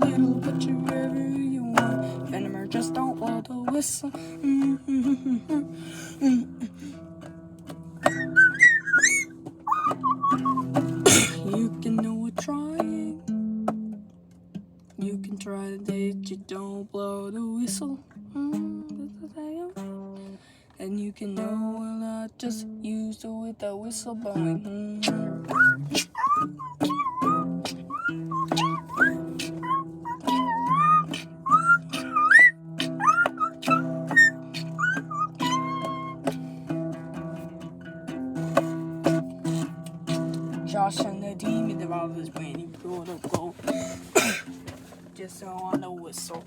little, but you wherever you want. Venom just don't blow the whistle. You can know it trying. You can try to date, you don't blow the whistle. And you can know a lot, just use it with the whistle blowing. Josh and the demon developers when you blow the blow. Just so on the whistle.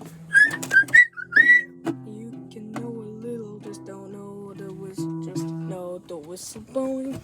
You can know a little, just don't know the whistle. Just know the whistle blowing.